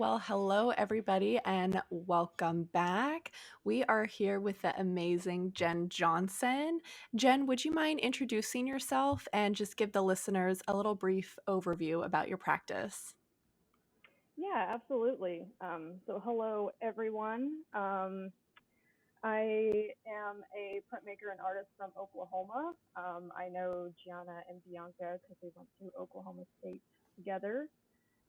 Well, hello, everybody, and welcome back. We are here with the amazing Jenn Johnson. Jenn, would you mind introducing yourself and just give the listeners a little brief overview about your practice? Yeah, absolutely. Hello, everyone. I am a printmaker and artist from Oklahoma. I know Gianna and Bianca because we went to Oklahoma State together,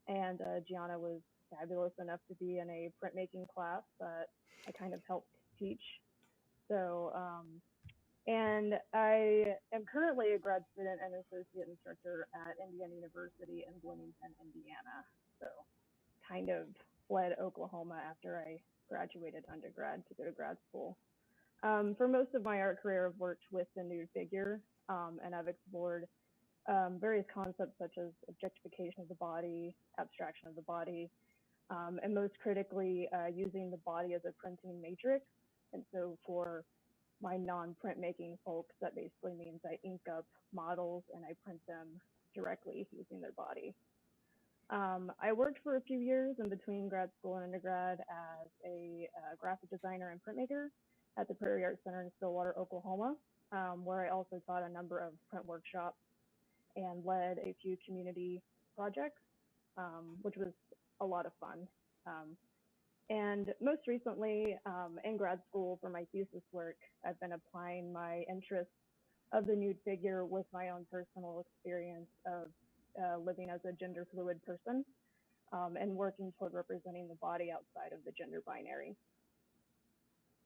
and Gianna was fabulous enough to be in a printmaking class that I kind of helped teach. So, and I am currently a grad student and associate instructor at Indiana University in Bloomington, Indiana. So, kind of fled Oklahoma after I graduated undergrad to go to grad school. For most of my art career, I've worked with the nude figure, and I've explored various concepts such as objectification of the body, abstraction of the body, and most critically, using the body as a printing matrix. And so for my non-printmaking folks, that basically means I ink up models and I print them directly using their body. I worked for a few years in between grad school and undergrad as a graphic designer and printmaker at the Prairie Art Center in Stillwater, Oklahoma, where I also taught a number of print workshops and led a few community projects, which was a lot of fun. Um, and most recently, in grad school for my thesis work, I've been applying my interest of the nude figure with my own personal experience of living as a gender fluid person and working toward representing the body outside of the gender binary.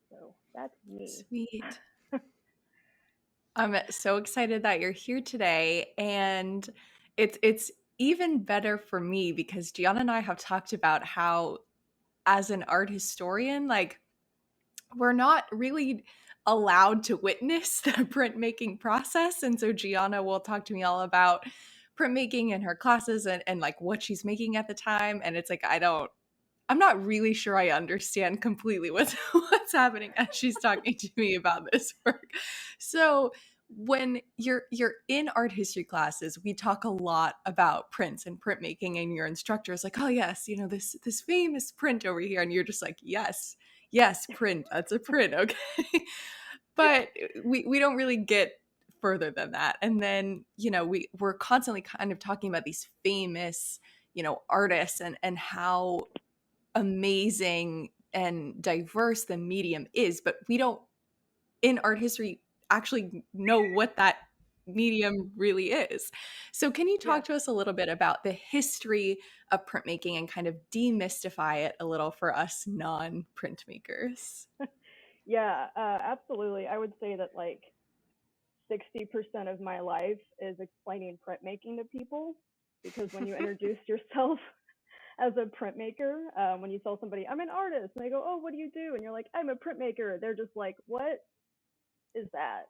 So that's me. Sweet. I'm so excited that you're here today, and it's even better for me because Gianna and I have talked about how, as an art historian, like we're not really allowed to witness the printmaking process. And so Gianna will talk to me all about printmaking in her classes and like what she's making at the time. And it's like, I'm not really sure I understand completely what's happening as she's talking to me about this work. So when you're in art history classes, we talk a lot about prints and printmaking, and your instructor is like, oh yes, this famous print over here, and you're just like, yes, print, that's a print, okay. But we don't really get further than that. And then we're constantly kind of talking about these famous artists and how amazing and diverse the medium is, but we don't in art history actually know what that medium really is. So can you Yeah, talk to us a little bit about the history of printmaking and kind of demystify it a little for us non-printmakers? yeah, absolutely. I would say that like 60% of my life is explaining printmaking to people because when you introduce yourself as a printmaker, when you tell somebody, I'm an artist, and they go, oh, what do you do? And you're like, I'm a printmaker. They're just like, what is that?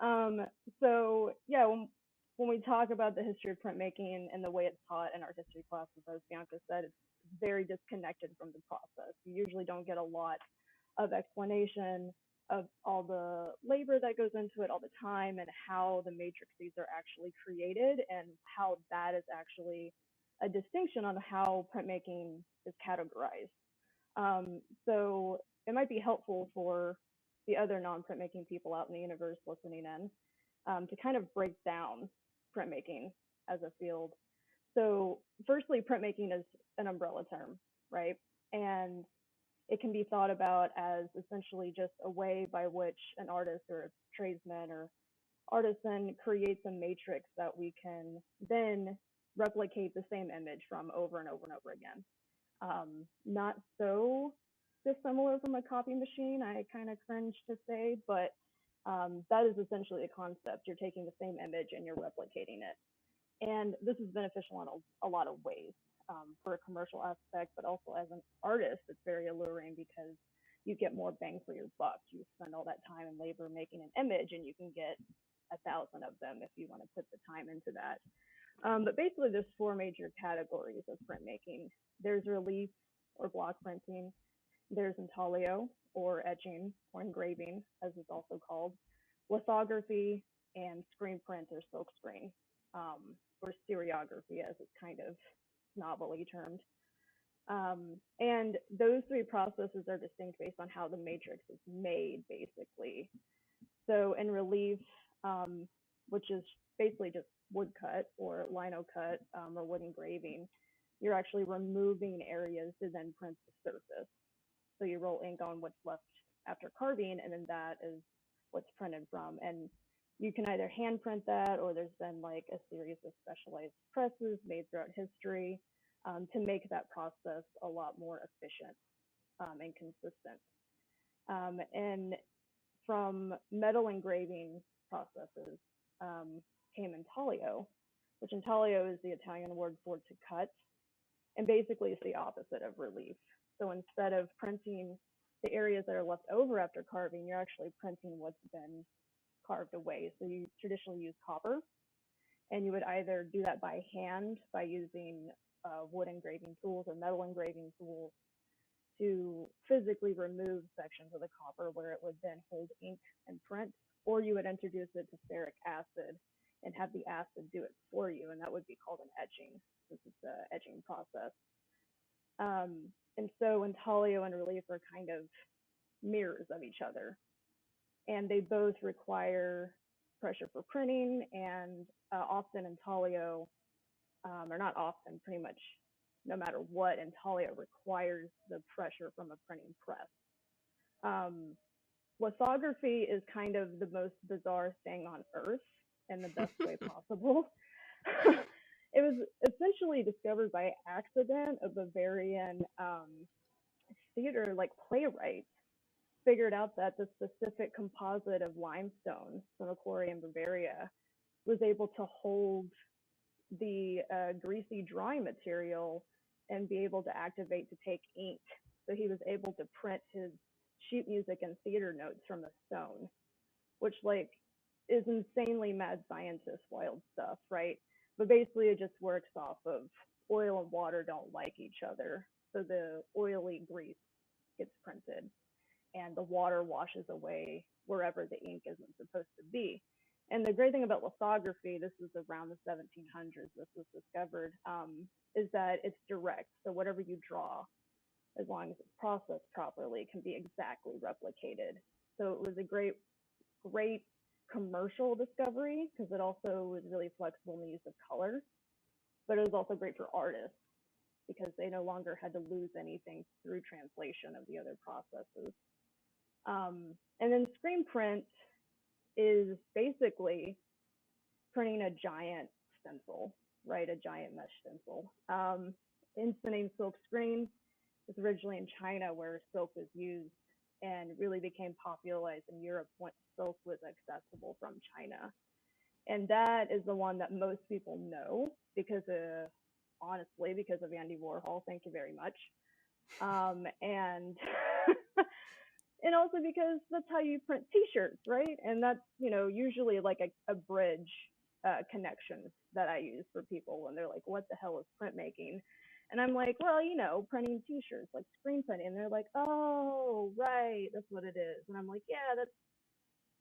Um, so yeah, when we talk about the history of printmaking and the way it's taught in our history classes, as Bianca said, it's very disconnected from the process. You usually don't get a lot of explanation of all the labor that goes into it, all the time, and how the matrices are actually created, and how that is actually a distinction on how printmaking is categorized. So it might be helpful for the other non-printmaking people out in the universe listening in to kind of break down printmaking as a field. So, firstly, printmaking is an umbrella term, right? And it can be thought about as essentially just a way by which an artist or a tradesman or artisan creates a matrix that we can then replicate the same image from over and over and over again. Not so dissimilar from a copy machine, I kind of cringe to say, but that is essentially the concept. You're taking the same image and you're replicating it. And this is beneficial in a lot of ways for a commercial aspect, but also as an artist, it's very alluring because you get more bang for your buck. You spend all that time and labor making an image, and you can get 1,000 of them if you want to put the time into that. But basically, there's four major categories of printmaking. There's relief or block printing. There's intaglio or etching or engraving, as it's also called, lithography, and screen print or silkscreen, or stereography, as it's kind of novelly termed. And those three processes are distinct based on how the matrix is made, basically. So in relief, which is basically just woodcut or lino cut or wood engraving, you're actually removing areas to then print the surface. So you roll ink on what's left after carving, and then that is what's printed from. And you can either hand print that, or there's been like a series of specialized presses made throughout history to make that process a lot more efficient and consistent. And from metal engraving processes came intaglio, which intaglio is the Italian word for to cut, and basically it's the opposite of relief. So instead of printing the areas that are left over after carving, you're actually printing what's been carved away. So you traditionally use copper, and you would either do that by hand by using wood engraving tools or metal engraving tools to physically remove sections of the copper where it would then hold ink and print, or you would introduce it to ferric acid and have the acid do it for you, and that would be called an etching. This is the etching process. And so intaglio and relief are kind of mirrors of each other, and they both require pressure for printing, and often intaglio, or not often, pretty much no matter what, intaglio requires the pressure from a printing press. Um, Lithography is kind of the most bizarre thing on earth in the best way possible. It was essentially discovered by accident. A Bavarian theater like playwright figured out that the specific composite of limestone from a quarry in Bavaria was able to hold the greasy drawing material and be able to activate to take ink. So he was able to print his sheet music and theater notes from a stone, which like is insanely mad scientist wild stuff, right? But basically it just works off of oil and water don't like each other. So the oily grease gets printed and the water washes away wherever the ink isn't supposed to be. And the great thing about lithography, this is around the 1700s, this was discovered, is that it's direct. So whatever you draw, as long as it's processed properly, can be exactly replicated. So it was a great commercial discovery because it also was really flexible in the use of color, but it was also great for artists because they no longer had to lose anything through translation of the other processes. And then screen print is basically printing a giant stencil, right? A giant mesh stencil. Hence the name silk screen. It's originally in China where silk was used and really became popularized in Europe once silk was accessible from China. And that is the one that most people know because honestly, because of Andy Warhol. Thank you very much. And and also because that's how you print T-shirts, right? And that's usually like a bridge connection that I use for people when they're like, "What the hell is printmaking?" And I'm like, "Well, printing T-shirts, like screen printing." And they're like, "Oh, right, that's what it is." And I'm like, "Yeah, that's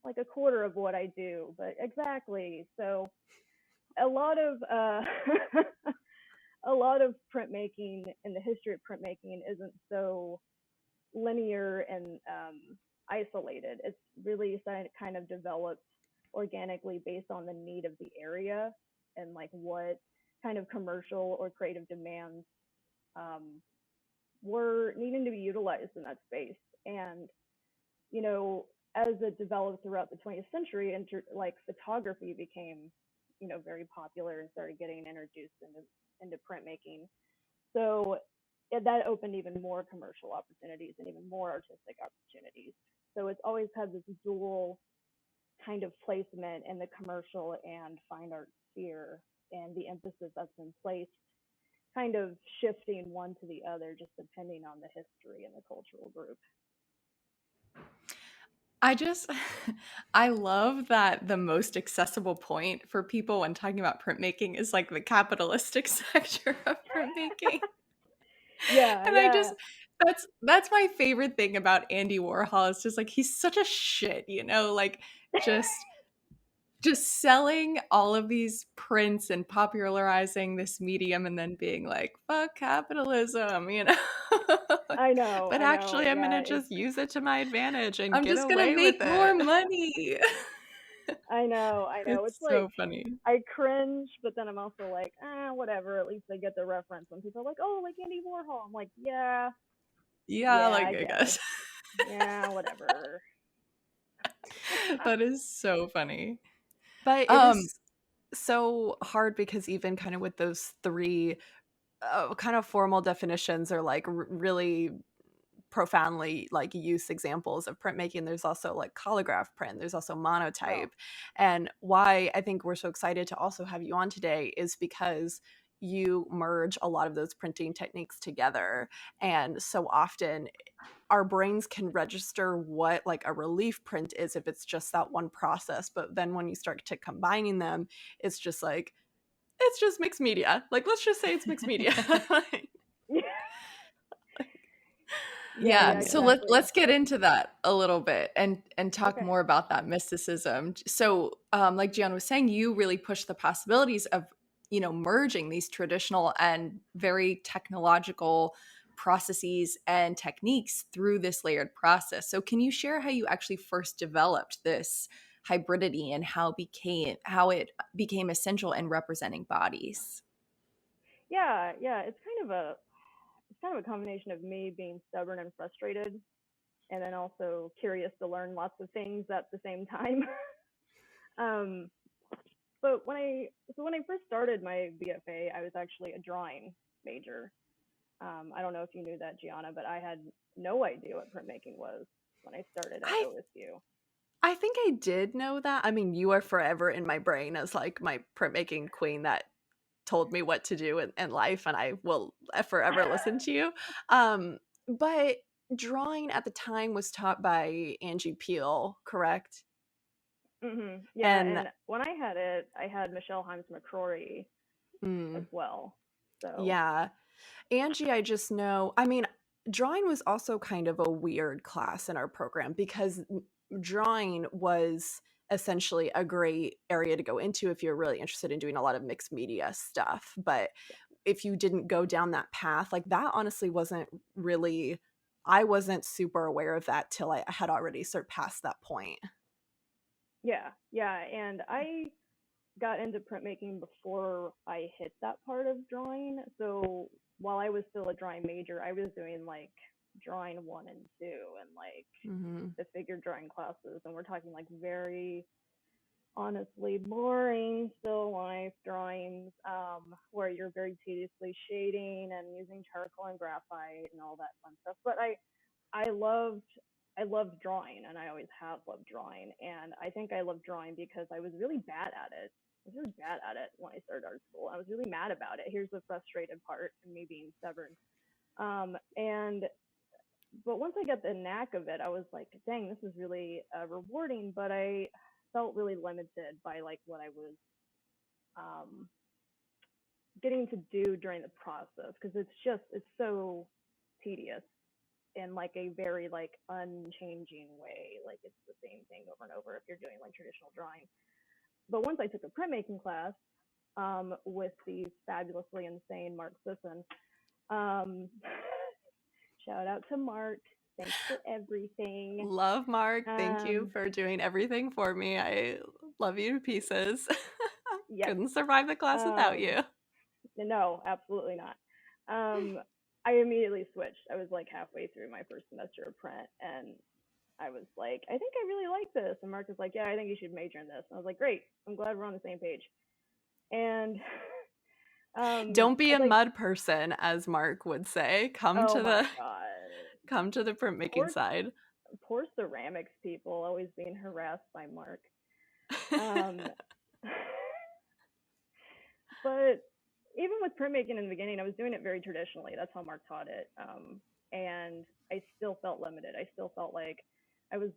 like a quarter of what I do, but exactly." So a lot of a lot of printmaking and the history of printmaking isn't so linear and isolated. It's really kind of developed organically based on the need of the area and like what kind of commercial or creative demands were needing to be utilized in that space. And as it developed throughout the 20th century, like photography became very popular and started getting introduced into printmaking. So that opened even more commercial opportunities and even more artistic opportunities. So it's always had this dual kind of placement in the commercial and fine art sphere, and the emphasis that's been placed kind of shifting one to the other just depending on the history and the cultural group. I just, I love that the most accessible point for people when talking about printmaking is like the capitalistic sector of printmaking. Yeah, And I yeah. just, that's my favorite thing about Andy Warhol. It's just like he's such a shit, like just just selling all of these prints and popularizing this medium and then being like, fuck capitalism, you know? But I know. actually, I'm going Yeah, to just use it to my advantage and I'm it's just just gonna like make more yeah. more money. I know, I know. It's It's like so funny. I cringe, but then I'm also like, ah, whatever. At least they get the reference. When people are like, oh, like Andy Warhol, I'm like, yeah, Yeah, yeah, like, I I guess, guess. yeah, whatever. That is so funny. But it Um, is so hard because even kind of with those three kind of formal definitions or like really profoundly like use examples of printmaking, there's also like collagraph print, there's also Oh, monotype. And why I think we're so excited to also have you on today is because you merge a lot of those printing techniques together. And so often our brains can register what like a relief print is if it's just that one process, but then when you start to combining them, it's just like it's just mixed media. Like let's just say it's mixed media. yeah, yeah, yeah, yeah, And so exactly. let's get into that a little bit and talk Okay. more about that mysticism. So, like Gian was saying, you really push the possibilities of, merging these traditional and very technological processes and techniques through this layered process. So, can you share how you actually first developed this hybridity and how it became essential in representing bodies? Yeah, yeah. It's kind of a combination of me being stubborn and frustrated, and then also curious to learn lots of things at the same time. um, but when I first started my BFA, I was actually a drawing major. I don't know if you knew that, Gianna, but I had no idea what printmaking was when I started at I OSU. I think I did know that. I mean, you are forever in my brain as like my printmaking queen that told me what to do in life, and I will forever listen to you. Um, but drawing at the time was taught by Angie Peel, correct? Yeah, And and when I had it, I had Michelle Himes McCrory as mm, well. So yeah, Angie, I just know, I mean, drawing was also kind of a weird class in our program because drawing was essentially a great area to go into if you're really interested in doing a lot of mixed media stuff. But if you didn't go down that path, like that honestly wasn't really, I wasn't super aware of that till I had already surpassed that point. yeah, yeah, and I got into printmaking before I hit that part of drawing. So while I was still a drawing major, I was doing like drawing one and two and like Hmm. the figure drawing classes, and we're talking like very honestly boring still life drawings, where you're very tediously shading and using charcoal and graphite and all that fun stuff. But I loved I loved drawing, and I always have loved drawing. And I think I loved drawing because I was really bad at it. I was really bad at it when I started art school. I was really mad about it. Here's the frustrated part of me being stubborn. And but once I got the knack of it, I was like, dang, this is really rewarding. But I felt really limited by like what I was um, getting to do during the process, because it's so tedious in like a very like unchanging way. Like it's the same thing over and over if you're doing like traditional drawing. But once I took a printmaking class with the fabulously insane Mark Sisson, um, shout out to Mark. Thanks for everything. Love Mark. Thank you Um, for doing everything for me. I love you to pieces. yes. Couldn't survive the class without Um, you. no, absolutely not. Um, I immediately switched. I was like halfway through my first semester of print, and I was like, I think I really like this. And Mark was like, yeah, I think you should major in this. And I was like, great. I'm glad we're on the same page. And Don't be it's a like, mud person, as Mark would say. oh my god, Come to the printmaking poor side. poor ceramics people always being harassed by Mark. Um, but even with printmaking in the beginning, I was doing it very traditionally. That's how Mark taught it. And I still felt limited. I still felt like I was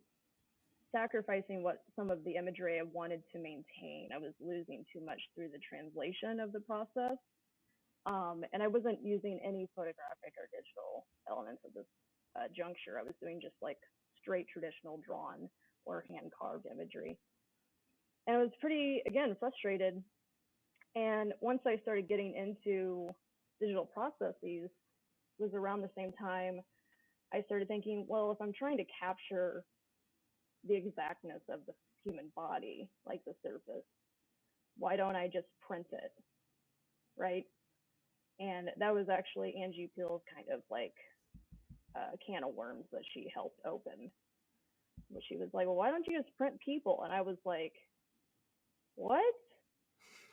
sacrificing what some of the imagery I wanted to maintain. I was losing too much through the translation of the process. And I wasn't using any photographic or digital elements at this juncture. I was doing just like straight traditional drawn or hand carved imagery. And I was pretty, again, frustrated. And once I started getting into digital processes, was around the same time I started thinking, well, if I'm trying to capture the exactness of the human body, like the surface, why don't I just print it, right? And that was actually Angie Peel's kind of like a can of worms that she helped open. But she was like, well, why don't you just print people? And I was like, what?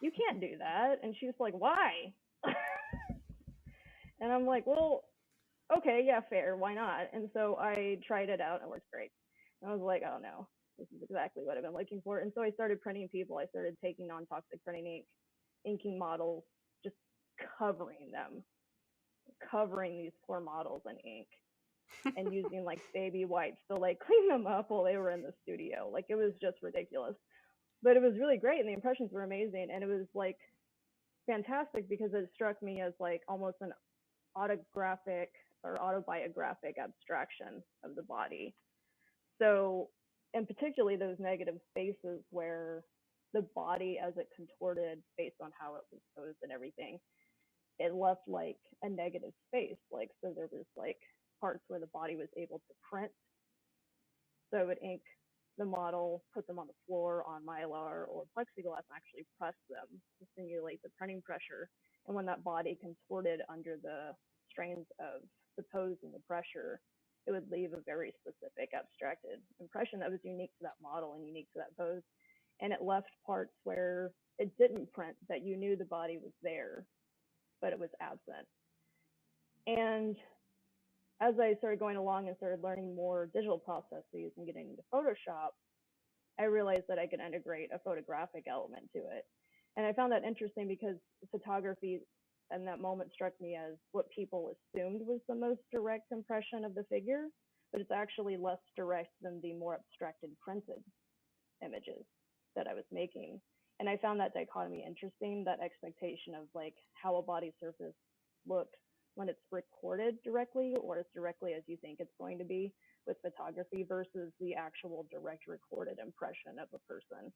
You can't do that. And she was like, why? And I'm like, well, okay, yeah, fair, why not? And so I tried it out and it works great. And I was like, oh no, this is exactly what I've been looking for. And so I started printing people. I started taking non-toxic printing ink, inking models, just covering them, covering these poor models in ink and using like baby wipes to like clean them up while they were in the studio. Like it was just ridiculous. But it was really great and the impressions were amazing. And it was like fantastic because it struck me as like almost an autographic or autobiographic abstraction of the body. So, and particularly those negative spaces where the body, as it contorted based on how it was posed and everything, it left like a negative space. Like, so there was like parts where the body was able to print. So it would ink the model, put them on the floor on mylar or plexiglass, and actually press them to simulate the printing pressure. And when that body contorted under the strains of the pose and the pressure, it would leave a very specific abstracted impression that was unique to that model and unique to that pose. And it left parts where it didn't print that you knew the body was there, but it was absent. And as I started going along and started learning more digital processes and getting into Photoshop, I realized that I could integrate a photographic element to it. And I found that interesting because photography in that moment struck me as what people assumed was the most direct impression of the figure, but it's actually less direct than the more abstracted printed images that I was making. And I found that dichotomy interesting, that expectation of like how a body surface looks when it's recorded directly or as directly as you think it's going to be with photography versus the actual direct recorded impression of a person.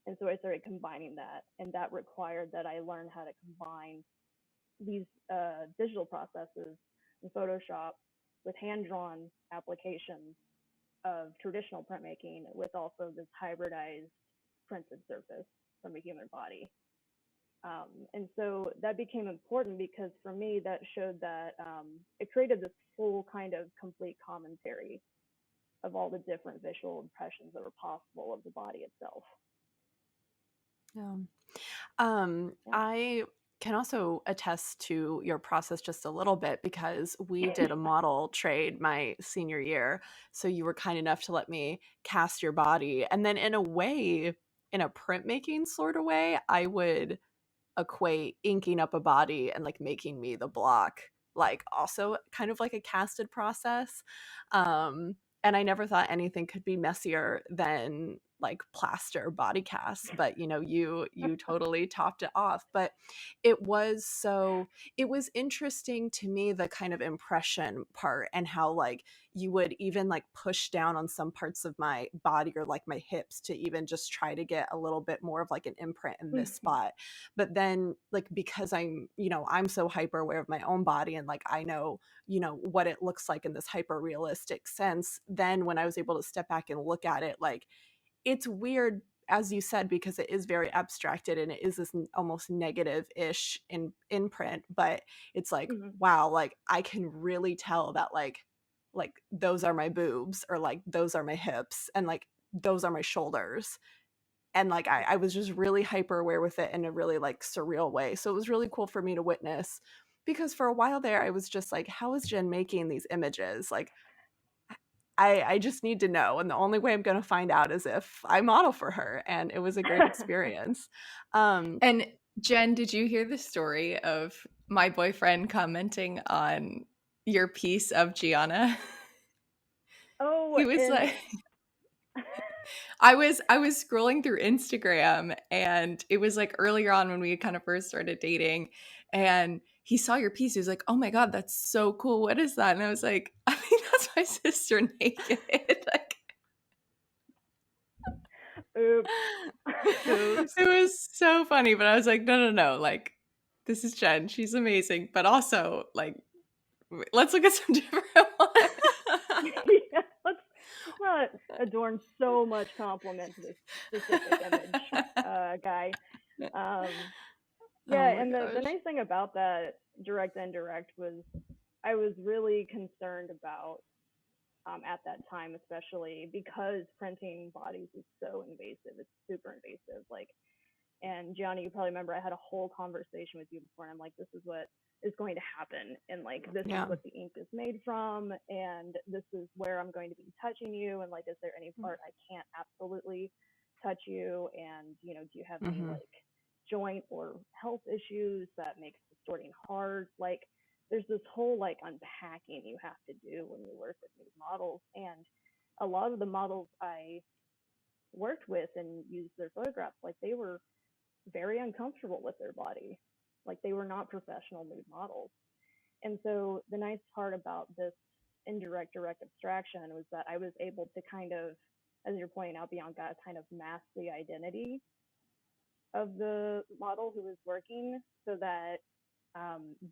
And so I started combining that, and that required that I learn how to combine these digital processes in Photoshop with hand-drawn applications of traditional printmaking with also this hybridized printed surface from a human body. And so that became important because for me, that showed that it created this full kind of complete commentary of all the different visual impressions that were possible of the body itself. Yeah. Yeah. I can also attest to your process just a little bit because we did a model trade my senior year. So you were kind enough to let me cast your body. And then in a way, in a printmaking sort of way, I would equate inking up a body and like making me the block, like also kind of like a casted process. And I never thought anything could be messier than like plaster body casts, but you totally topped it off. But it was interesting to me, the kind of impression part, and how like you would even like push down on some parts of my body or like my hips to even just try to get a little bit more of like an imprint in this spot. But then like because I'm so hyper aware of my own body, and like I know what it looks like in this hyper realistic sense, then when I was able to step back and look at it, like it's weird, as you said, because it is very abstracted and it is this almost negative-ish in print, but it's like, Mm-hmm. wow, like I can really tell that like those are my boobs, or like those are my hips, and like those are my shoulders. And like I was just really hyper aware with it in a really like surreal way. So it was really cool for me to witness, because for a while there I was just like, how is Jenn making these images? Like I just need to know. And the only way I'm going to find out is if I model for her. And it was a great experience. And Jenn, did you hear the story of my boyfriend commenting on your piece of Gianna? Oh, He was and like, I was scrolling through Instagram, and it was like earlier on when we kind of first started dating, and he saw your piece. He was like, "Oh my god, that's so cool. What is that?" And I was like, "I think that's my sister naked." Like, Oops. Oops. It was so funny, but I was like, no, like, this is Jenn. She's amazing, but also, like, let's look at some different ones. Yeah, let's not adorn so much compliment to this specific image, guy. Um, Oh yeah, my and the gosh. nice thing about that direct indirect was I was really concerned about at that time, especially because printing bodies is so invasive. It's super invasive. Like, and Gianni, you probably remember I had a whole conversation with you before, and I'm like, this is what is going to happen, and like, this is Yeah. what the ink is made from, and this is where I'm going to be touching you, and like, is there any part I can't absolutely touch you, and do you have any Mm-hmm. like joint or health issues that makes the sorting hard? Like, there's this whole like unpacking you have to do when you work with new models, and a lot of the models I worked with and used their photographs, like they were very uncomfortable with their body. Like they were not professional nude models. And so the nice part about this indirect direct abstraction was that I was able to kind of, as you're pointing out, Bianca, kind of mask the identity of the model who was working so that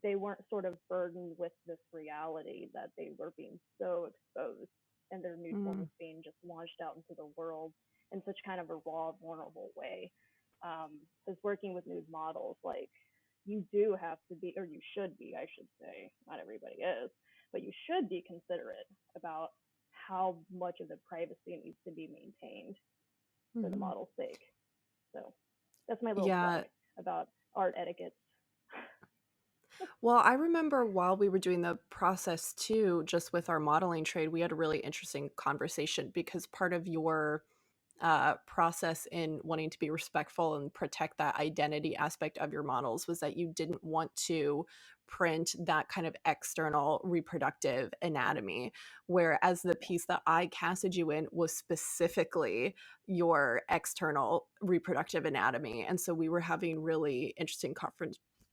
they weren't sort of burdened with this reality that they were being so exposed and their nude form Mm-hmm. was being just launched out into the world in such kind of a raw, vulnerable way. Because working with nude models, like you do have to be, or you should be, I should say, not everybody is, but you should be considerate about how much of the privacy needs to be maintained for the Mm-hmm. model's sake. So that's my little Yeah. plug about art etiquette. Well, I remember while we were doing the process too, just with our modeling trade, we had a really interesting conversation because part of your process in wanting to be respectful and protect that identity aspect of your models was that you didn't want to print that kind of external reproductive anatomy. Whereas the piece that I casted you in was specifically your external reproductive anatomy. And so we were having really interesting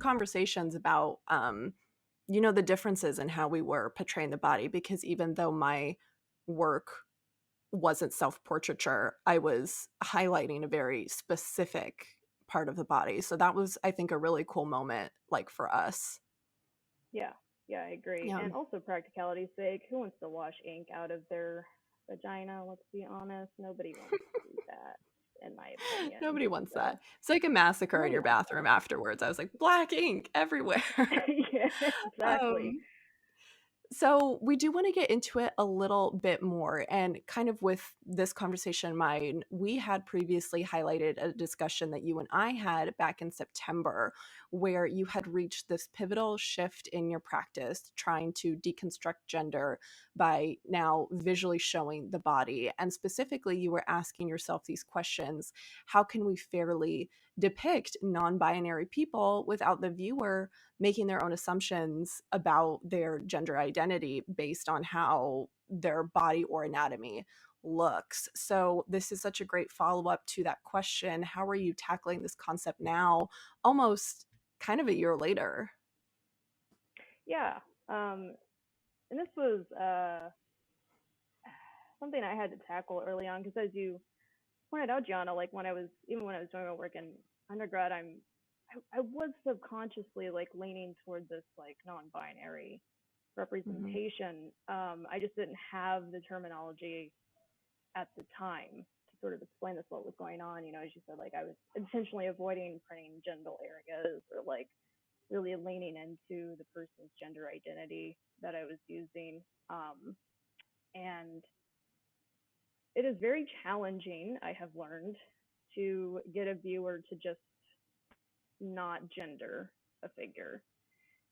conversations about, the differences in how we were portraying the body. Because even though my work wasn't self-portraiture, I was highlighting a very specific part of the body. So that was, I think, a really cool moment, like for us. Yeah, yeah, I agree. Yeah. And also practicality's sake, who wants to wash ink out of their vagina? Let's be honest, nobody wants to do that, in my opinion. Nobody wants that. So It's like a massacre in nobody your wants bathroom afterwards. I was like, black ink everywhere. that. Yeah, exactly. um So we do want to get into it a little bit more. And kind of with this conversation in mind, we had previously highlighted a discussion that you and I had back in September, where you had reached this pivotal shift in your practice, trying to deconstruct gender by now visually showing the body. And specifically, you were asking yourself these questions: how can we fairly depict non binary people without the viewer making their own assumptions about their gender identity based on how their body or anatomy looks? So, this is such a great follow up to that question. How are you tackling this concept now, almost kind of a year later? Yeah. And this was something I had to tackle early on because, as you pointed out, Gianna, like when I was doing my work in undergrad, I was subconsciously like leaning toward this like non-binary Mm-hmm. representation. I just didn't have the terminology at the time to sort of explain this what was going on. As you said, like I was intentionally avoiding printing genital areas or like really leaning into the person's gender identity that I was using. And it is very challenging, I have learned, to get a viewer to just not gender a figure.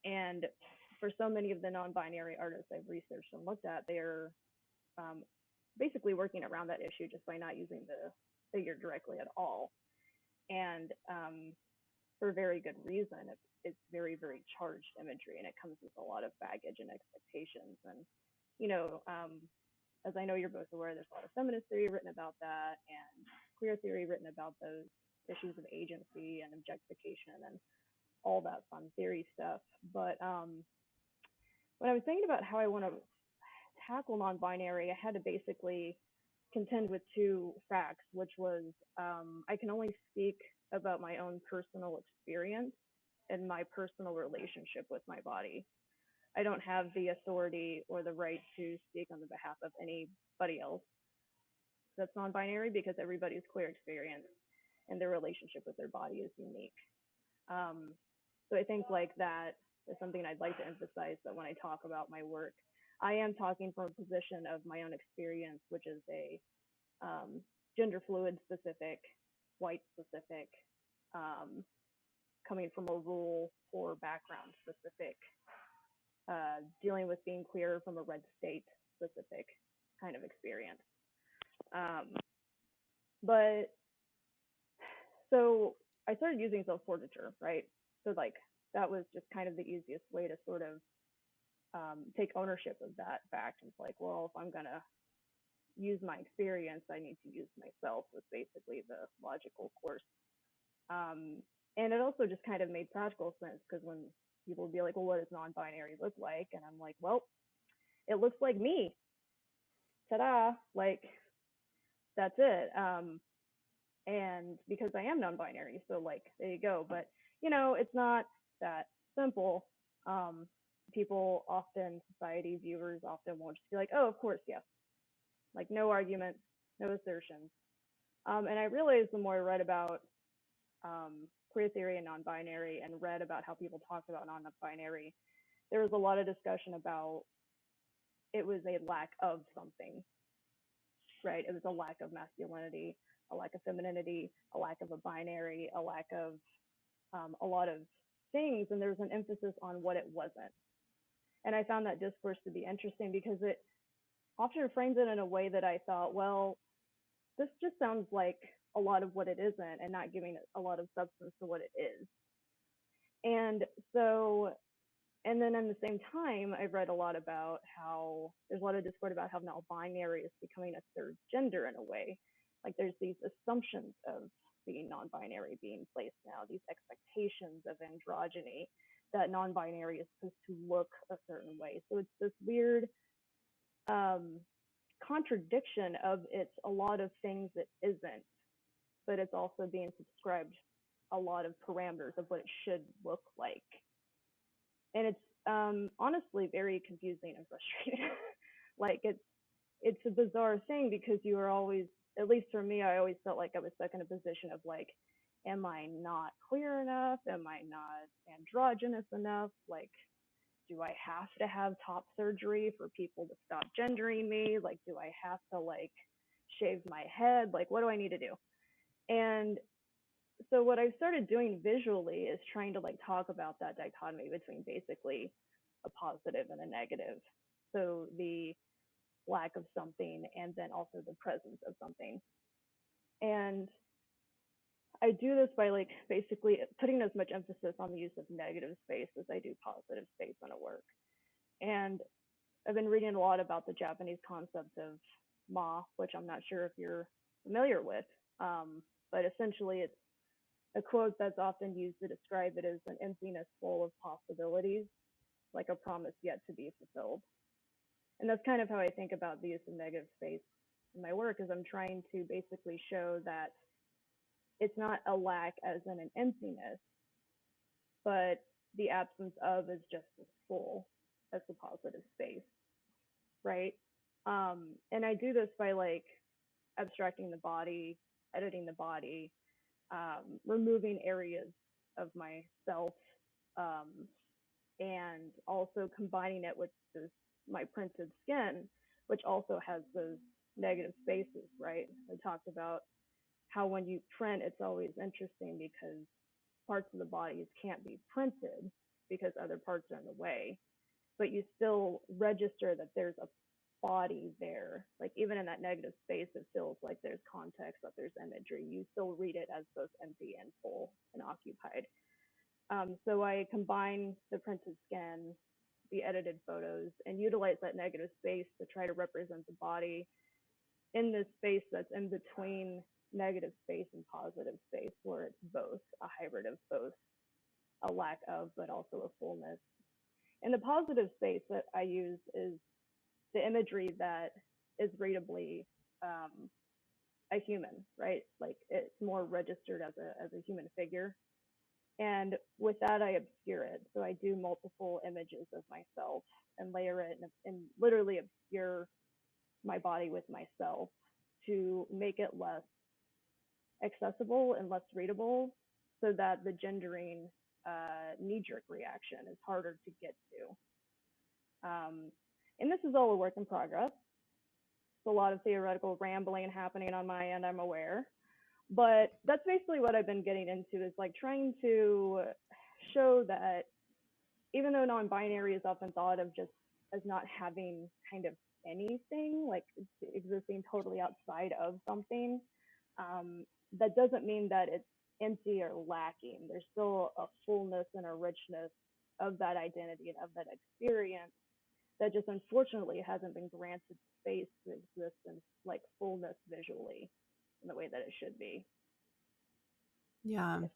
And for so many of the non-binary artists I've researched and looked at, they're um, basically working around that issue just by not using the figure directly at all. And for very good reason. It's very, very charged imagery, and it comes with a lot of baggage and expectations. And as I know you're both aware, there's a lot of feminist theory written about that, and queer theory written about those issues of agency and objectification and all that fun theory stuff. But when I was thinking about how I want to tackle non-binary, I had to basically contend with two facts, which was I can only speak about my own personal experience and my personal relationship with my body. I don't have the authority or the right to speak on the behalf of anybody else that's non-binary, because everybody's queer experience and their relationship with their body is unique. So I think like that is something I'd like to emphasize, that when I talk about my work, I am talking from a position of my own experience, which is a gender fluid specific, white specific, coming from a rural poor background specific, dealing with being queer from a red state specific kind of experience. But so I started using self-portraiture, right? So like that was just kind of the easiest way to sort of take ownership of that fact. It's like, well, if I'm gonna use my experience, I need to use myself, was basically the logical course. And it also just kind of made practical sense, because when people would be like, well, what does non-binary look like? And I'm like, well, it looks like me. Ta-da! Like, that's it. And because I am non-binary, so like, there you go. But, you know, it's not that simple. People often, society viewers often will just be like, oh, of course, yes. Like, no arguments, no assertions. And I realized the more I read about queer theory and non-binary, and read about how people talked about non-binary, there was a lot of discussion about it was a lack of something, right? It was a lack of masculinity, a lack of femininity, a lack of a binary, a lack of a lot of things, and there was an emphasis on what it wasn't. And I found that discourse to be interesting, because it often frames it in a way that I thought, well, this just sounds like a lot of what it isn't, and not giving it a lot of substance to what it is. And so, and then in the same time, I've read a lot about how there's a lot of discord about how now binary is becoming a third gender in a way. Like there's these assumptions of being non-binary being placed now, these expectations of androgyny, that non-binary is supposed to look a certain way. So it's this weird contradiction of it's a lot of things that isn't, but it's also being subscribed a lot of parameters of what it should look like. And it's honestly very confusing and frustrating. Like it's a bizarre thing, because you are always, at least for me, I always felt like I was stuck in a position of like, am I not queer enough? Am I not androgynous enough? Like, do I have to have top surgery for people to stop gendering me? Like, do I have to like shave my head? Like, what do I need to do? And so what I've started doing visually is trying to like talk about that dichotomy between basically a positive and a negative. So the lack of something, and then also the presence of something. And I do this by like basically putting as much emphasis on the use of negative space as I do positive space in a work. And I've been reading a lot about the Japanese concept of ma, which I'm not sure if you're familiar with, but essentially it's a quote that's often used to describe it as an emptiness full of possibilities, like a promise yet to be fulfilled. And that's kind of how I think about the use of negative space in my work, is I'm trying to basically show that it's not a lack as in an emptiness, but the absence of is just as full as the positive space, right? And I do this by like abstracting the body, editing the body, removing areas of myself, and also combining it with my printed skin, which also has those negative spaces, right? I talked about how when you print, it's always interesting because parts of the bodies can't be printed because other parts are in the way, but you still register that there's a body there. Like even in that negative space, it feels like there's context, that there's imagery. You still read it as both empty and full and occupied. So I combine the printed skin, the edited photos, and utilize that negative space to try to represent the body in this space that's in between negative space and positive space, where it's both a hybrid of both, a lack of, but also a fullness. And the positive space that I use is the imagery that is readably a human, right? Like it's more registered as a human figure. And with that, I obscure it. So I do multiple images of myself and layer it and literally obscure my body with myself to make it less accessible and less readable so that the gendering knee-jerk reaction is harder to get to. And this is all a work in progress. It's a lot of theoretical rambling happening on my end, I'm aware. But that's basically what I've been getting into, is like trying to show that even though non-binary is often thought of just as not having kind of anything, like existing totally outside of something, that doesn't mean that it's empty or lacking. There's still a fullness and a richness of that identity and of that experience that just unfortunately hasn't been granted space to exist in like fullness visually in the way that it should be. Yeah. If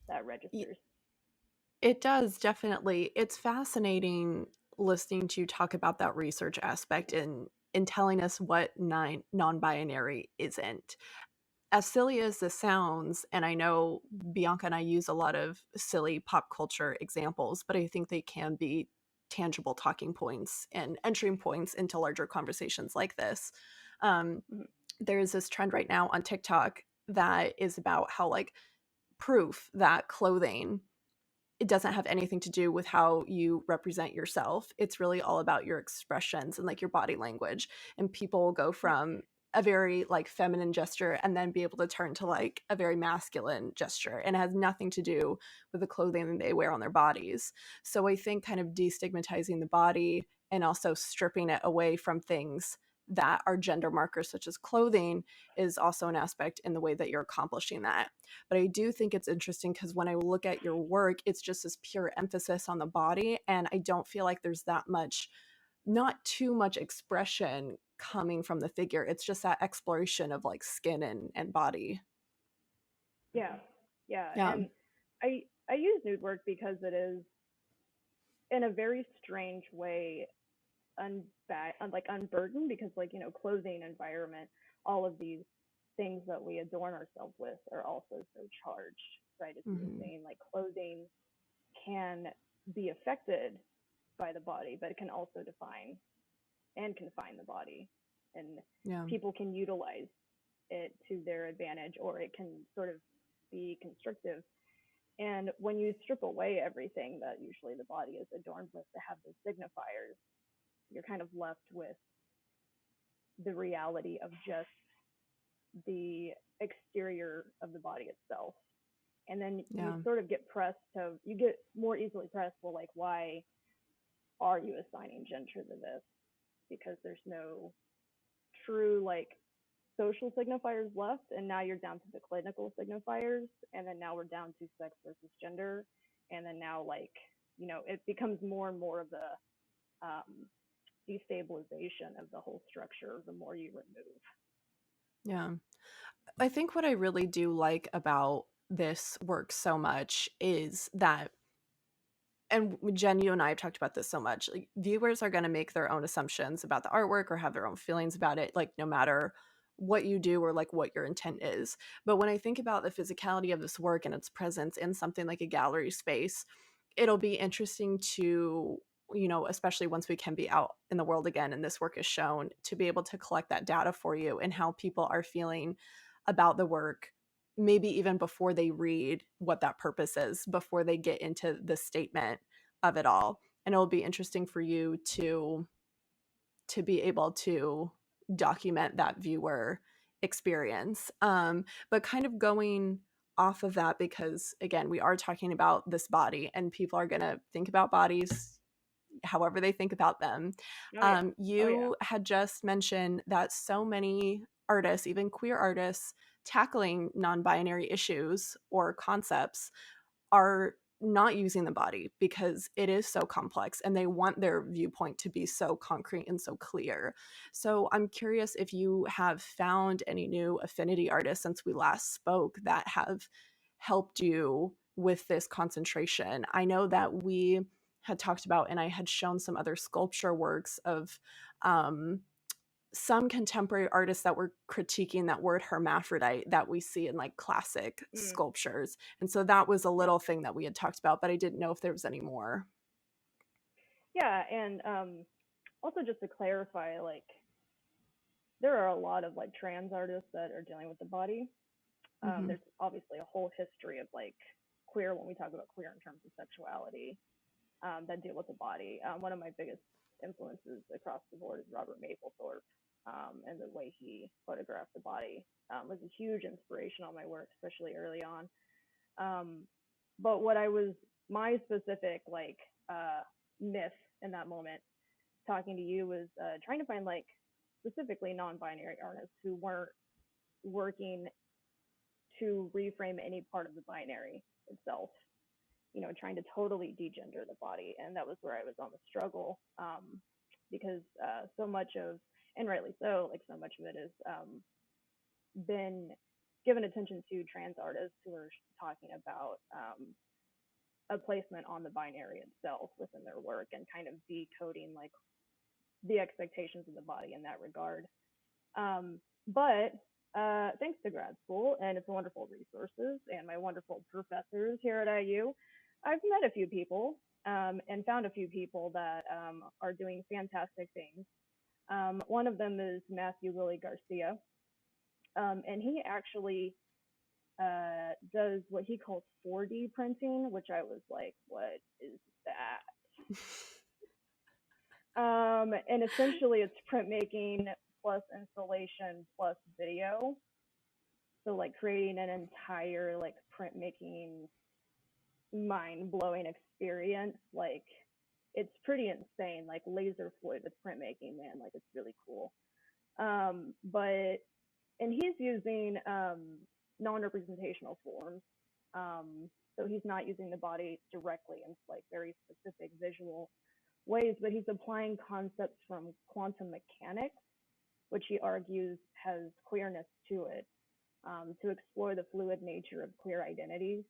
that registers. It does, definitely. It's fascinating listening to you talk about that research aspect and in telling us what non-binary isn't. As silly as this sounds, and I know Bianca and I use a lot of silly pop culture examples, but I think they can be tangible talking points and entering points into larger conversations like this. Mhm. There's this trend right now on TikTok that is about how, like, proof that clothing, it doesn't have anything to do with how you represent yourself. It's really all about your expressions and like your body language. And people will go from a very like feminine gesture and then be able to turn to like a very masculine gesture, and it has nothing to do with the clothing they wear on their bodies. So I think kind of destigmatizing the body and also stripping it away from things that are gender markers such as clothing is also an aspect in the way that you're accomplishing that. But I do think it's interesting because when I look at your work, it's just this pure emphasis on the body. And I don't feel like there's that much, not too much expression coming from the figure. It's just that exploration of like skin and body. Yeah, yeah, Yeah. and I use nude work because it is in a very strange way like unburdened, because like clothing, environment, all of these things that we adorn ourselves with are also so charged, right? As you were Mm-hmm. saying, like clothing can be affected by the body, but it can also define and confine the body, and Yeah. people can utilize it to their advantage, or it can sort of be constrictive. And when you strip away everything that usually the body is adorned with to have those signifiers, you're kind of left with the reality of just the exterior of the body itself. And then you Yeah. sort of you get more easily pressed, well, like, why are you assigning gender to this? Because there's no true, like, social signifiers left. And now you're down to the clinical signifiers. And then now we're down to sex versus gender. And then now, like, it becomes more and more of the destabilization of the whole structure the more you remove. Yeah. I think what I really do like about this work so much is that, and Jenn, you and I have talked about this so much, like viewers are going to make their own assumptions about the artwork or have their own feelings about it, like no matter what you do or like what your intent is. But when I think about the physicality of this work and its presence in something like a gallery space, it'll be interesting to, especially once we can be out in the world again and this work is shown, to be able to collect that data for you and how people are feeling about the work, maybe even before they read what that purpose is, before they get into the statement of it all. And it'll be interesting for you to be able to document that viewer experience. But kind of going off of that, because again, we are talking about this body and people are going to think about bodies however they think about them. Oh yeah. Oh yeah. You had just mentioned that so many artists, even queer artists, tackling non-binary issues or concepts are not using the body because it is so complex and they want their viewpoint to be so concrete and so clear. So I'm curious if you have found any new affinity artists since we last spoke that have helped you with this concentration. I know that we had talked about, and I had shown some other sculpture works of some contemporary artists that were critiquing that word hermaphrodite that we see in like classic Mm, sculptures. And so that was a yeah. little thing that we had talked about, but I didn't know if there was any more. Yeah, and also just to clarify, like there are a lot of like trans artists that are dealing with the body. Mm-hmm. There's obviously a whole history of like queer when we talk about queer in terms of sexuality that deal with the body. One of my biggest influences across the board is Robert Mapplethorpe, and the way he photographed the body was a huge inspiration on my work, especially early on. Um, but what I was my specific like myth in that moment talking to you was trying to find like specifically non-binary artists who weren't working to reframe any part of the binary itself, you know, trying to totally degender the body. And that was where I was on the struggle, because so much of, and rightly so, like so much of it has been given attention to trans artists who are talking about a placement on the binary itself within their work and kind of decoding like the expectations of the body in that regard. But thanks to grad school and its wonderful resources and my wonderful professors here at IU, I've met a few people and found a few people that are doing fantastic things. One of them is Matthew Willie Garcia, and he actually does what he calls 4D printing, which I was like, what is that? And essentially, it's printmaking plus installation plus video. So like creating an entire like printmaking mind blowing experience. Like it's pretty insane. Like laser fluid with printmaking, man. Like it's really cool. But and he's using non-representational forms. So he's not using the body directly in like very specific visual ways, but he's applying concepts from quantum mechanics, which he argues has queerness to it, to explore the fluid nature of queer identities.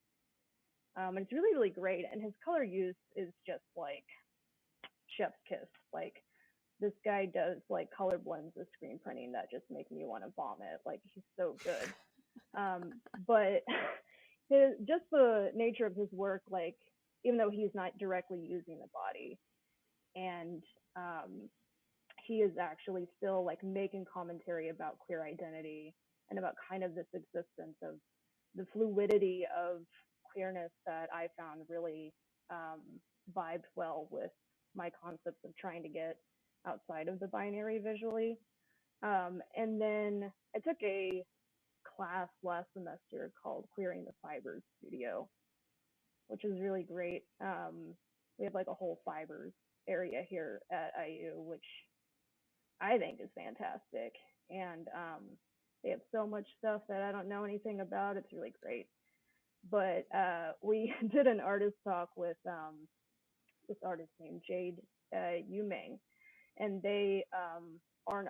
And it's really, really great. And his color use is just like chef's kiss. Like this guy does like color blends with screen printing that just make me want to vomit. Like he's so good. But his just the nature of his work, like even though he's not directly using the body, and he is actually still like making commentary about queer identity and about kind of this existence of the fluidity of queerness that I found really vibed well with my concepts of trying to get outside of the binary visually. And then I took a class last semester called Queering the Fibers Studio, which is really great. We have like a whole fibers area here at IU, which I think is fantastic. And they have so much stuff that I don't know anything about. It's really great. But we did an artist talk with this artist named Jade Yumeng, and they are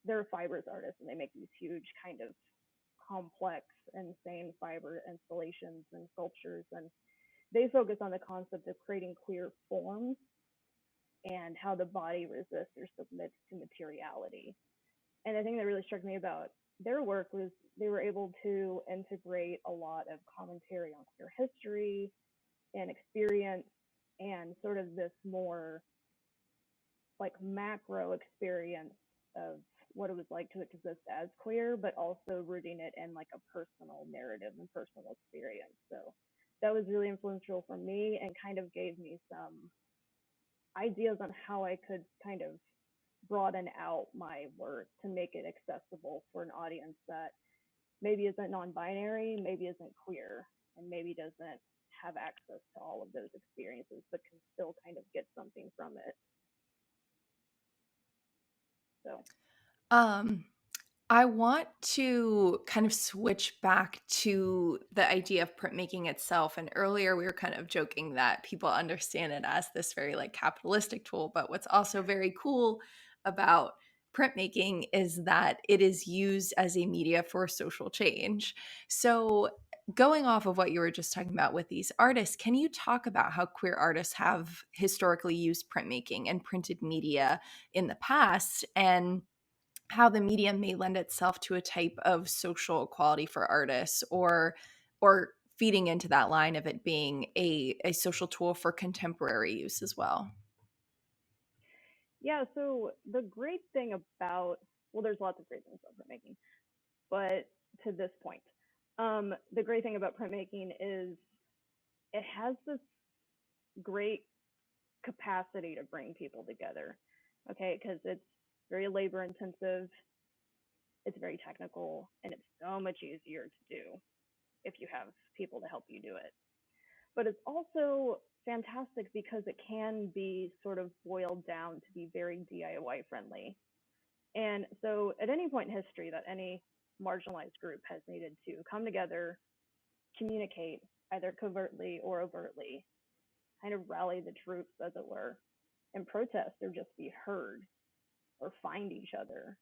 they're fibers artists, and they make these huge kind of complex, insane fiber installations and sculptures, and they focus on the concept of creating queer forms and how the body resists or submits to materiality. And the thing that really struck me about their work was they were able to integrate a lot of commentary on queer history and experience and sort of this more like macro experience of what it was like to exist as queer, but also rooting it in like a personal narrative and personal experience. So that was really influential for me and kind of gave me some ideas on how I could kind of broaden out my work to make it accessible for an audience that maybe isn't non-binary, maybe isn't queer, and maybe doesn't have access to all of those experiences, but can still kind of get something from it. So, Um, I want to kind of switch back to the idea of printmaking itself. And earlier we were kind of joking that people understand it as this very like capitalistic tool. But what's also very cool about printmaking is that it is used as a media for social change. So, going off of what you were just talking about with these artists, can you talk about how queer artists have historically used printmaking and printed media in the past? And how the medium may lend itself to a type of social equality for artists, or feeding into that line of it being a social tool for contemporary use as well. Yeah, so the great thing about, well, there's lots of great things about printmaking, but to this point, the great thing about printmaking is it has this great capacity to bring people together, okay? Because it's very labor intensive, it's very technical, and it's so much easier to do if you have people to help you do it. But it's also fantastic because it can be sort of boiled down to be very DIY friendly. And so at any point in history that any marginalized group has needed to come together, communicate either covertly or overtly, kind of rally the troops, as it were, and protest or just be heard or find each other,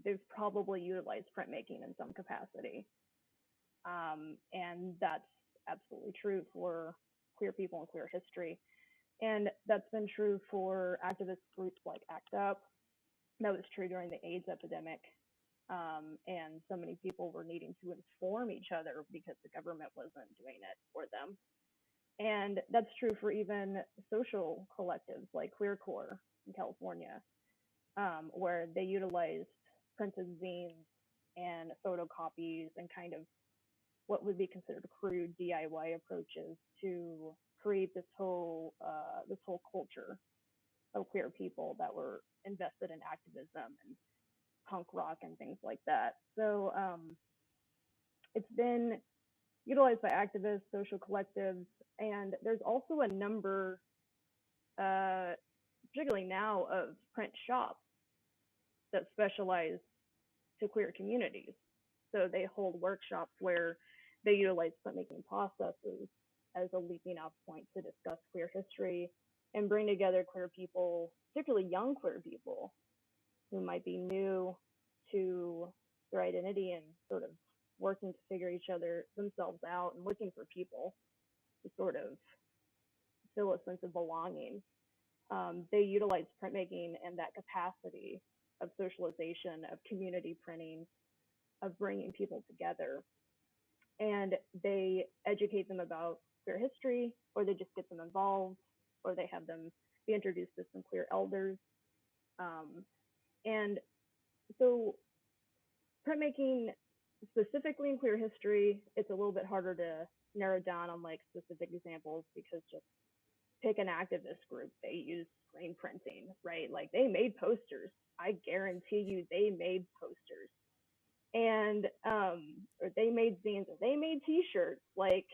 they've probably utilized printmaking in some capacity. And that's absolutely true for queer people and queer history. And that's been true for activist groups like ACT UP. That was true during the AIDS epidemic. And so many people were needing to inform each other because the government wasn't doing it for them. And that's true for even social collectives like Queercore in California, where they utilized printed zines and photocopies and kind of what would be considered crude DIY approaches to create this whole culture of queer people that were invested in activism and punk rock and things like that. So it's been utilized by activists, social collectives, and there's also a number, uh, particularly now, of print shops that specialize to queer communities. So they hold workshops where they utilize printmaking processes as a leaping off point to discuss queer history and bring together queer people, particularly young queer people who might be new to their identity and sort of working to figure each other themselves out and looking for people to sort of feel a sense of belonging. They utilize printmaking and that capacity of socialization, of community printing, of bringing people together. And they educate them about queer history, or they just get them involved, or they have them be introduced to some queer elders. And so printmaking, specifically in queer history, it's a little bit harder to narrow down on like specific examples because just pick an activist group, they use screen printing, right? Like they made posters. I guarantee you they made posters. And or they made zines or they made t-shirts. Like,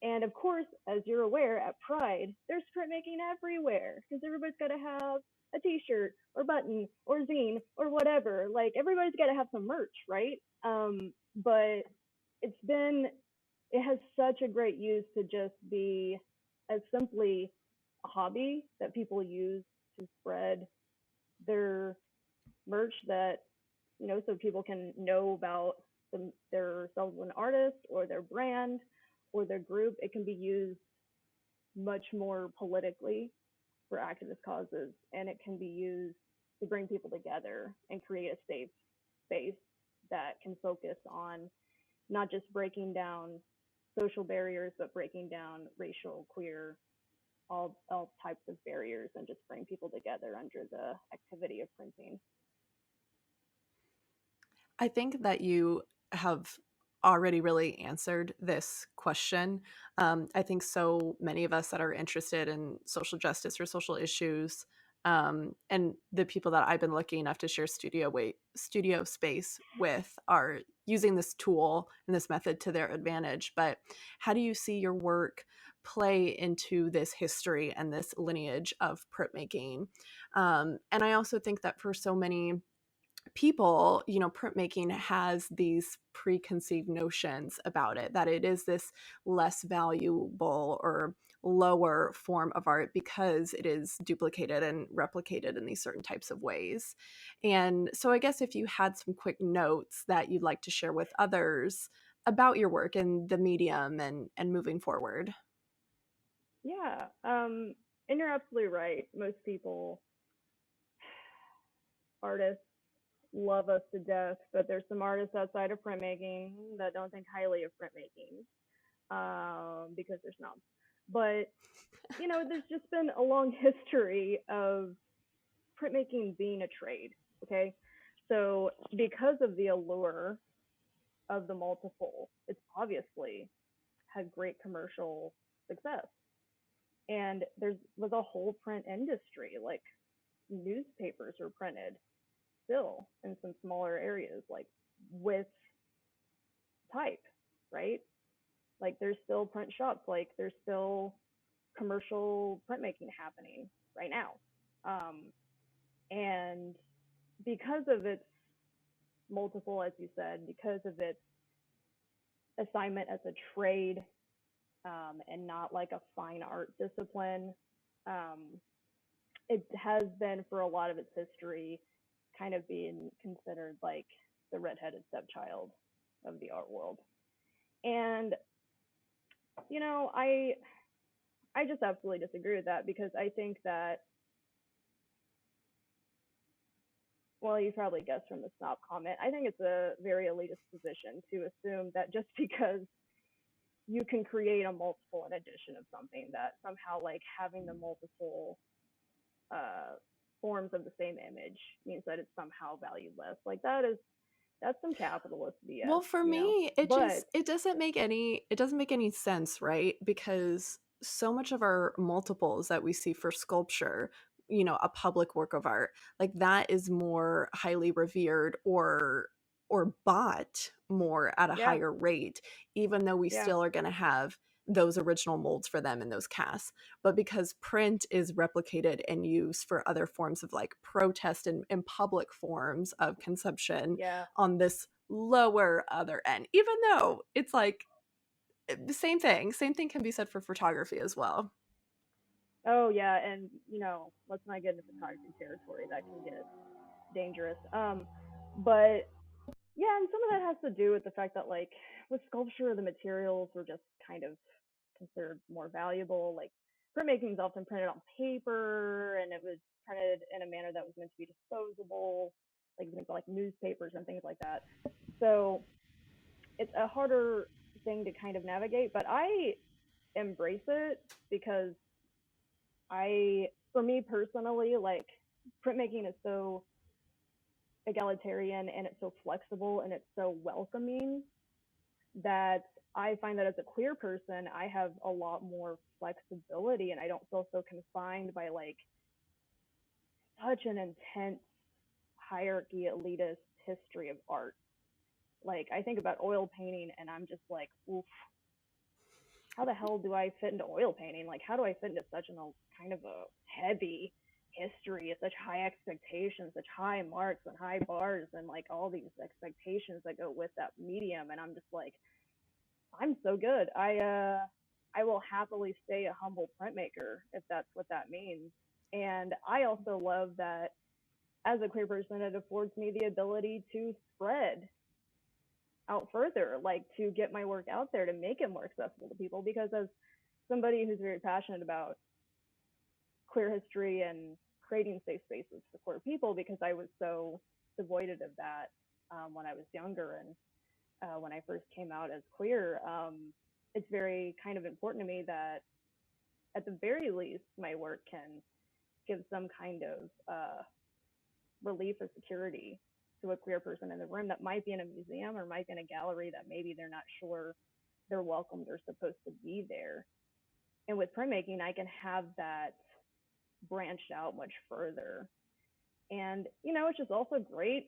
and of course, as you're aware, at Pride, there's printmaking everywhere because everybody's got to have a t-shirt or button or zine or whatever. Like everybody's got to have some merch, right? But it's been, it has such a great use to just be as simply a hobby that people use to spread their merch, that, you know, so people can know about themselves as an artist or their brand or their group. It can be used much more politically for activist causes, and it can be used to bring people together and create a safe space that can focus on not just breaking down social barriers, but breaking down racial, queer, all types of barriers, and just bring people together under the activity of printing. I think that you have already really answered this question. I think so many of us that are interested in social justice or social issues, and the people that I've been lucky enough to share studio space with are using this tool and this method to their advantage. But how do you see your work play into this history and this lineage of printmaking? And I also think that for so many people, you know, printmaking has these preconceived notions about it, that it is this less valuable or lower form of art because it is duplicated and replicated in these certain types of ways. And so I guess if you had some quick notes that you'd like to share with others about your work and the medium and moving forward. Yeah, and you're absolutely right. Most people, artists, love us to death, but there's some artists outside of printmaking that don't think highly of printmaking because they're snobs. But there's just been a long history of printmaking being a trade. Okay, so because of the allure of the multiple, it's obviously had great commercial success. And there was a whole print industry, like newspapers were printed still in some smaller areas, like with type, right? Like there's still print shops, like there's still commercial printmaking happening right now. And because of its multiple, as you said, because of its assignment as a trade and not like a fine art discipline, um, it has been for a lot of its history kind of being considered like the redheaded stepchild of the art world. And I just absolutely disagree with that because I think that, well, you probably guessed from the snob comment, I think it's a very elitist position to assume that just because you can create a multiple and edition of something, that somehow like having the multiple forms of the same image means that it's somehow valued less. Like that's some capitalist BS, Well, for me, But it doesn't make any sense, right? Because so much of our multiples that we see for sculpture, a public work of art, like that is more highly revered or bought more at a yeah, higher rate, even though we yeah, still are going to have those original molds for them in those casts. But because print is replicated and used for other forms of like protest and public forms of consumption yeah. on this lower other end, even though it's like the same thing can be said for photography as well. Oh yeah, and let's not get into photography territory. That can get dangerous. But yeah, and some of that has to do with the fact that like with sculpture, the materials were just kind of considered more valuable. Like printmaking is often printed on paper, and it was printed in a manner that was meant to be disposable, like things like newspapers and things like that. So it's a harder thing to kind of navigate, but I embrace it because for me personally, like printmaking is so egalitarian and it's so flexible and it's so welcoming that I find that as a queer person, I have a lot more flexibility and I don't feel so confined by like such an intense hierarchy, elitist history of art. Like I think about oil painting and I'm just like, oof, how the hell do I fit into oil painting? Like, how do I fit into such a kind of a heavy history, such high expectations, such high marks and high bars, and like all these expectations that go with that medium? And I'm just like, I'm so good. I will happily stay a humble printmaker if that's what that means. And I also love that as a queer person, it affords me the ability to spread out further, like to get my work out there to make it more accessible to people. Because as somebody who's very passionate about queer history and creating safe spaces for queer people, because I was so devoid of that when I was younger and when I first came out as queer, it's very kind of important to me that at the very least my work can give some kind of relief or security to a queer person in the room that might be in a museum or might be in a gallery that maybe they're not sure they're welcomed or supposed to be there. And with printmaking, I can have that branched out much further. And, it's just also great,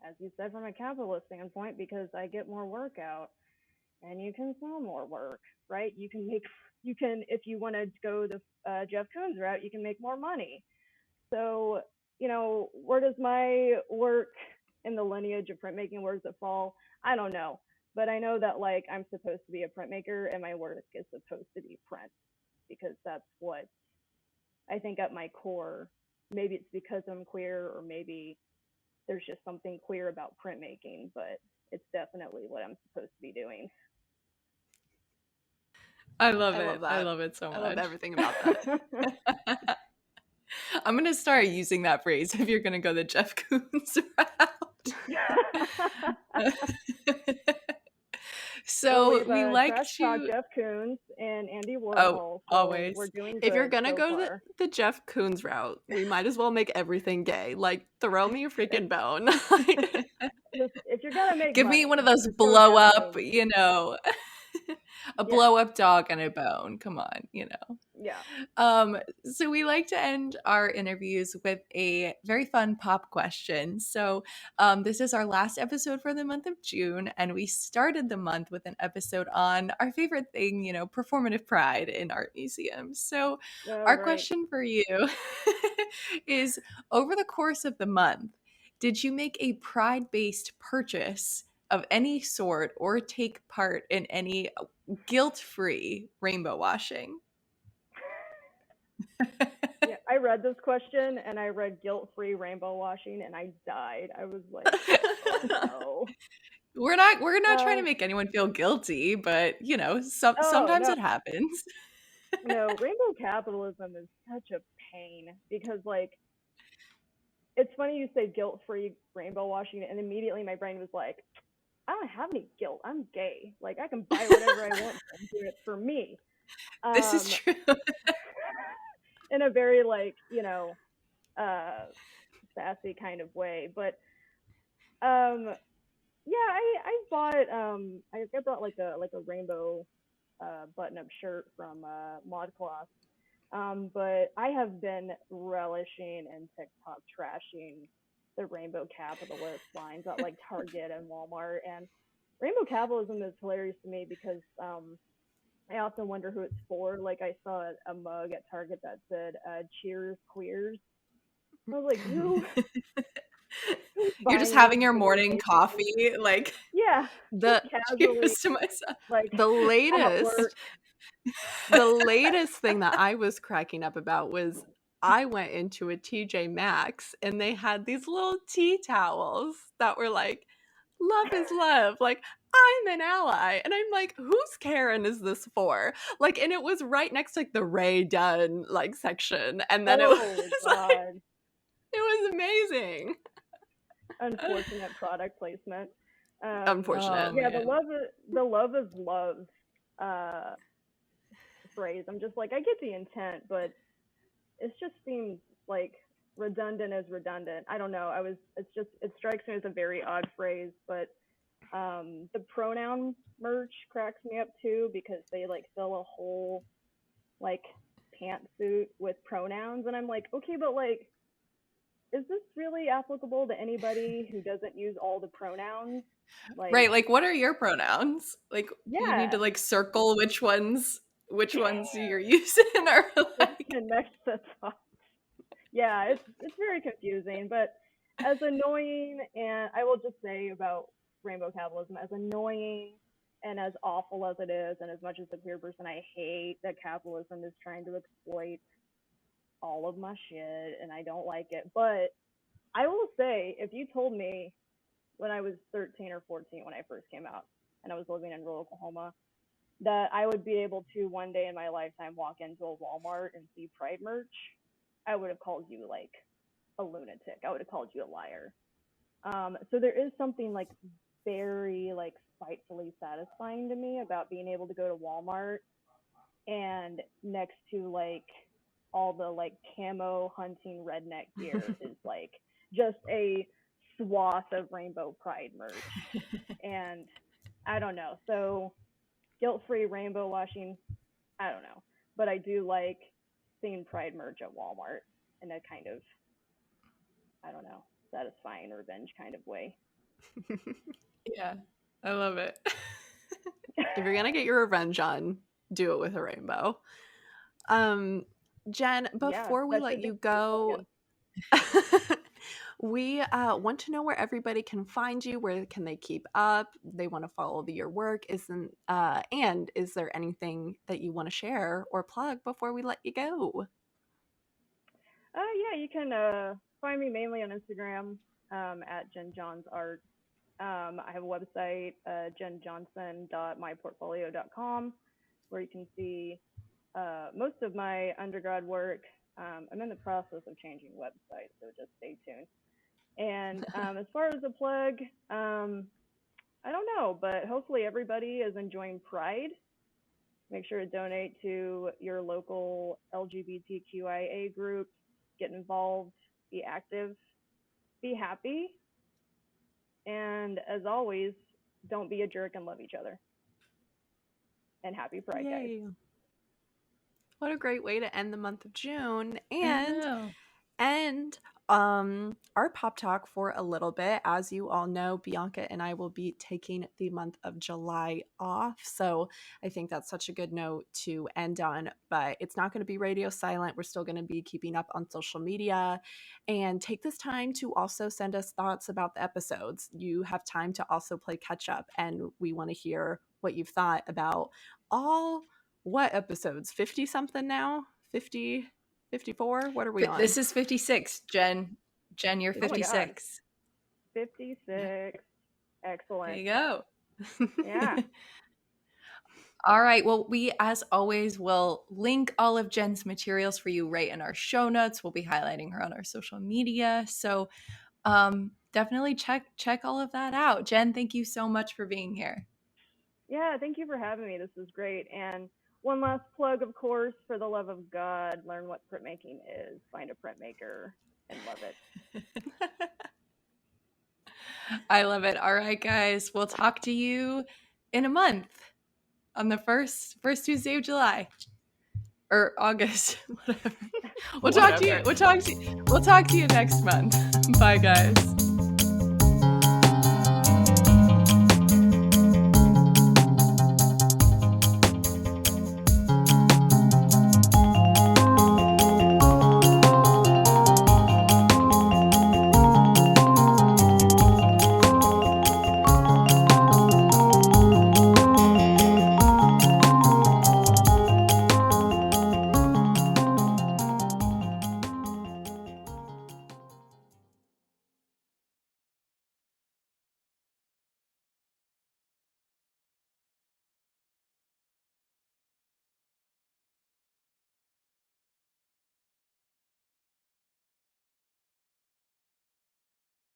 as you said, from a capitalist standpoint, because I get more work out and you can sell more work, right? If you want to go the Jeff Koons route, you can make more money. So, where does my work in the lineage of printmaking, where does it fall? I don't know. But I know that like I'm supposed to be a printmaker and my work is supposed to be print because that's what I think at my core. Maybe it's because I'm queer or maybe there's just something queer about printmaking, but it's definitely what I'm supposed to be doing. I love I love it. I that. love it so I love much. everything about that. I'm going to start using that phrase if you're going to go the Jeff Koons route. Well, So we've we like trash talked to, Jeff Koons and Andy oh, Warhol, so we're always. doing If you're good gonna so go far. the Jeff Koons route, we might as well make everything gay. Like, throw me a If, freaking bone. just if you're gonna make Give me one money, of those just go blow Jeff up, Koons. a Yeah, blow up dog and a bone. Come on. yeah. So we like to end our interviews with a very fun pop question. So this is our last episode for the month of June, and we started the month with an episode on our favorite thing, performative pride in art museums. So Oh, our right. question for you is, over the course of the month, did you make a pride-based purchase of any sort or take part in any guilt-free rainbow washing? Yeah, I read this question and I read guilt-free rainbow washing and I died. I was like, oh no. We're not trying to Uh, make anyone feel guilty, but oh sometimes no, it happens. no. Rainbow capitalism is such a pain because like it's funny you say guilt-free rainbow washing and immediately my brain was like, I don't have any guilt. I'm gay. Like I can buy whatever I want and do it for me. This is Um, true. in a very like uh sassy kind of way, but um yeah, I bought I brought like a rainbow button up shirt from ModCloth. But I have been relishing in TikTok trashing the rainbow capitalist lines at like Target and Walmart, and rainbow capitalism is hilarious to me because I often wonder who it's for. Like I saw a mug at Target that said "Cheers Queers." I was like, who's You're just buying this having your for morning basically? coffee, like, Yeah, just the casually cheers to myself. like the at latest work. the latest thing that I was cracking up about was I went into a TJ Maxx and they had these little tea towels that were like, love is love. Like, I'm an ally. And I'm like, whose Karen is this for? Like, and it was right next to like the Ray Dunn like section. And then it was Oh like, God, it was amazing. unfortunate product placement. Oh Unfortunate. Yeah, man. the love is love uh, phrase. I'm just like, I get the intent, but it just seems like redundant as redundant. I don't know. It strikes me as a very odd phrase, but the pronoun merch cracks me up too because they like sell a whole like pantsuit with pronouns, and I'm like, okay, but like, is this really applicable to anybody who doesn't use all the pronouns? Like, Right, like, what are your pronouns? Like, do you need to yeah, like circle which ones you're using, or just like, connect the dots. Yeah, it's very confusing, but as annoying, and I will just say about rainbow capitalism, as annoying and as awful as it is, and as much as a queer person I hate that capitalism is trying to exploit all of my shit and I don't like it. But I will say, if you told me when I was 13 or 14 when I first came out and I was living in rural Oklahoma that I would be able to one day in my lifetime walk into a Walmart and see Pride merch, I would have called you like a lunatic. I would have called you a liar. So there is something like very like spitefully satisfying to me about being able to go to Walmart and next to like all the like camo hunting redneck gear is like just a swath of rainbow pride merch. And I don't know. So guilt-free rainbow washing, I don't know. But I do like seeing pride merch at Walmart in a kind of, I don't know, satisfying revenge kind of way. yeah, I love it. If you're gonna get your revenge on, do it with a rainbow. Um, Jen, Yeah, before we that let should be you your go, slogan. we want to know where everybody can find you. Where can they keep up? They want to follow your work. And is there anything that you want to share or plug before we let you go? Yeah, you can find me mainly on Instagram at Jenn Johns Art. I have a website, jennjohnson.myportfolio.com, where you can see most of my undergrad work. I'm in the process of changing websites, so just stay tuned. And as far as a plug, I don't know, but hopefully everybody is enjoying Pride. Make sure to donate to your local LGBTQIA groups, get involved, be active, be happy, and as always, don't be a jerk and love each other. And happy Pride, Yay. guys. What a great way to end the month of June I and know. end our pop talk for a little bit. As you all know, Bianca and I will be taking the month of July off. So I think that's such a good note to end on, but it's not going to be radio silent. We're still going to be keeping up on social media, and take this time to also send us thoughts about the episodes. You have time to also play catch up, and we want to hear what you've thought about all what episodes, 50 something now, 50, 54. What are we on? This is 56, Jen. Jen, you're Oh my God, 56. 56. There Excellent. you go. Yeah. All right. Well, we, as always, will link all of Jen's materials for you right in our show notes. We'll be highlighting her on our social media. So definitely check all of that out. Jen, thank you so much for being here. Yeah, thank you for having me. This was great. And one last plug, of course, for the love of God, learn what printmaking is. Find a printmaker and love it. I love it. All right, guys. We'll talk to you in a month on the first Tuesday of July or August, whatever. We'll talk to you. We'll talk to you next month. Bye, guys.